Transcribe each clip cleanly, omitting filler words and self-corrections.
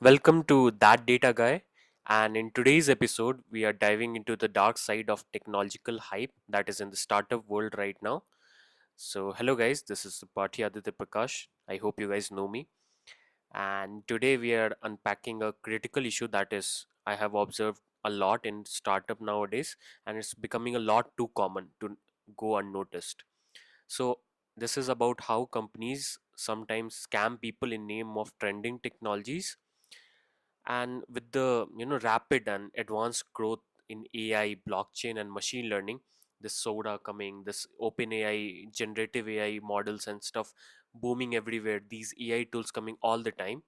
Welcome to That Data Guy. And in today's episode, we are diving into the dark side of technological hype that is in the startup world right now. So, hello guys, this is Tripathi Aditya Prakash. I hope you guys know me. And today we are unpacking a critical issue that is I have observed a lot in startup nowadays, and it's becoming a lot too common to go unnoticed. So, this is about how companies sometimes scam people in name of trending technologies, and with the rapid and advanced growth in AI, blockchain, and machine learning, this soda coming, this open AI, generative AI models and stuff booming everywhere, these AI tools coming all the time,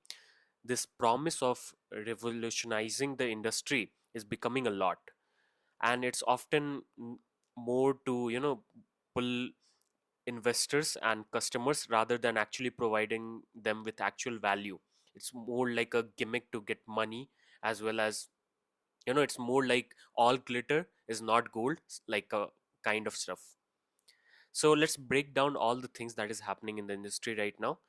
this promise of revolutionizing the industry is becoming a lot. And it's often more to pull investors and customers rather than actually providing them with actual value. It's more like a gimmick to get money, as well as it's more like all glitter is not gold, like a kind of stuff. So let's break down all the things that is happening in the industry right now.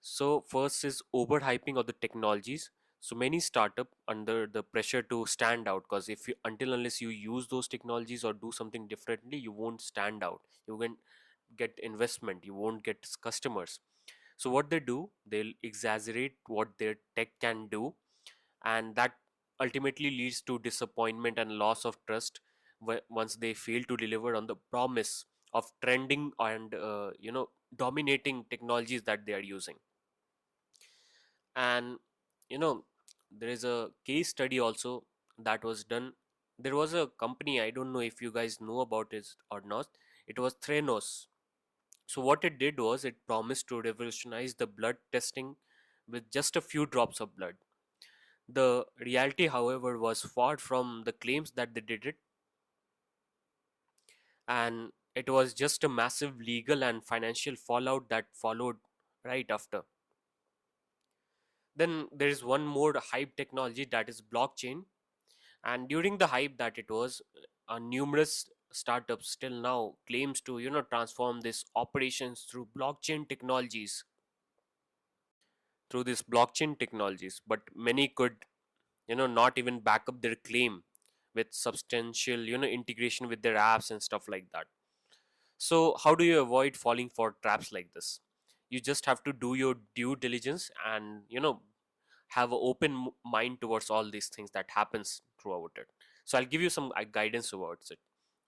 So first is overhyping of the technologies. So many startup under the pressure to stand out, because if you, until unless you use those technologies or do something differently, you won't stand out, you won't get investment, you won't get customers. So what they do, they'll exaggerate what their tech can do, and that ultimately leads to disappointment and loss of trust once they fail to deliver on the promise of trending and dominating technologies that they are using. And you know there is a case study also that was done. There was a company, I don't know if you guys know about it or not. It was Theranos. So what it did was it promised to revolutionize the blood testing with just a few drops of blood. The reality, however, was far from the claims that they did it, and it was just a massive legal and financial fallout that followed right after. Then there is one more hype technology, that is blockchain. And during the hype that it was, numerous startups still now claims to transform this operations through blockchain technologies, but many could not even back up their claim with substantial integration with their apps and stuff like that. So how do you avoid falling for traps like this? You just have to do your due diligence and have an open mind towards all these things that happens throughout it. So I'll give you some guidance towards it,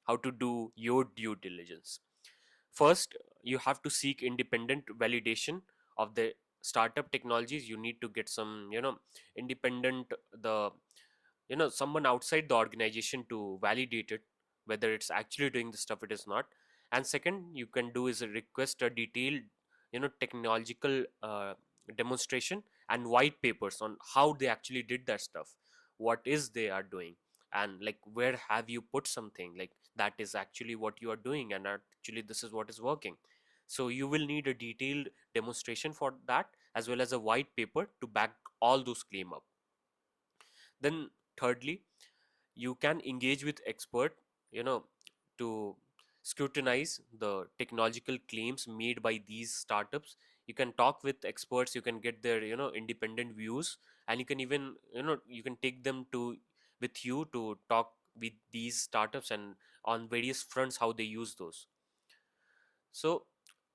how to do your due diligence. First, you have to seek independent validation of the startup technologies. You need to get some independent, the someone outside the organization to validate it, whether it's actually doing the stuff it is not. And second, you can do is request a detailed technological demonstration and white papers on how they actually did that stuff, what is they are doing, and like where have you put something like that is actually what you are doing, and actually this is what is working. So you will need a detailed demonstration for that, as well as a white paper to back all those claim up. Then thirdly, you can engage with expert, you know to scrutinize the technological claims made by these startups. You can talk with experts, you can get their independent views, and you can even you can take them to with you to talk with these startups and on various fronts how they use those. So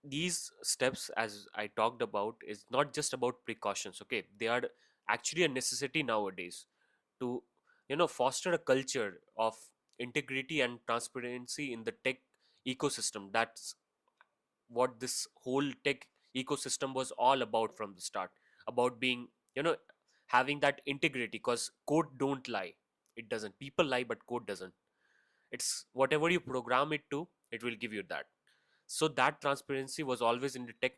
these steps, as I talked about, is not just about precautions, okay, they are actually a necessity nowadays to foster a culture of integrity and transparency in the tech ecosystem. That's what this whole tech ecosystem was all about from the start, about being you know having that integrity, because code don't lie. It doesn't. People lie, but code doesn't. It's whatever you program it to, it will give you that. So that transparency was always in the tech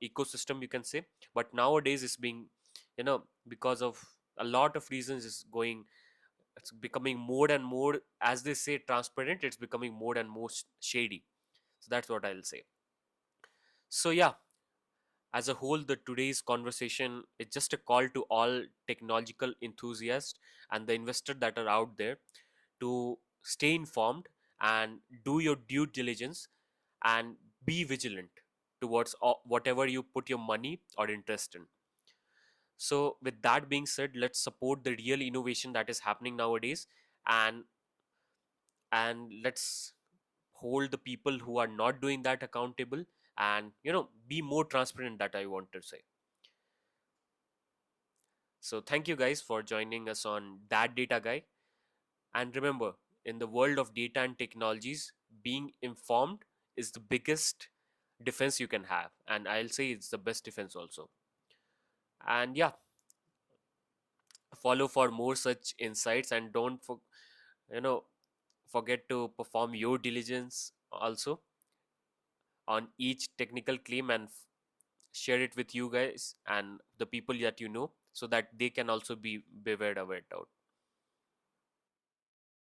ecosystem, you can say. But nowadays it's being because of a lot of reasons is going, it's becoming more and more, as they say, transparent. It's becoming more and more shady. So that's what I'll say. So yeah, as a whole, the today's conversation is just a call to all technological enthusiasts and the investors that are out there to stay informed and do your due diligence and be vigilant towards whatever you put your money or interest in. So with that being said, let's support the real innovation that is happening nowadays, and let's hold the people who are not doing that accountable, and be more transparent, that I want to say. So thank you guys for joining us on That Data Guy. And remember, in the world of data and technologies, being informed is the biggest defense you can have, and I'll say it's the best defense also. And yeah, follow for more such insights, and don't you know forget to perform your diligence also on each technical claim, and share it with you guys and the people that you know, so that they can also be beware of it out.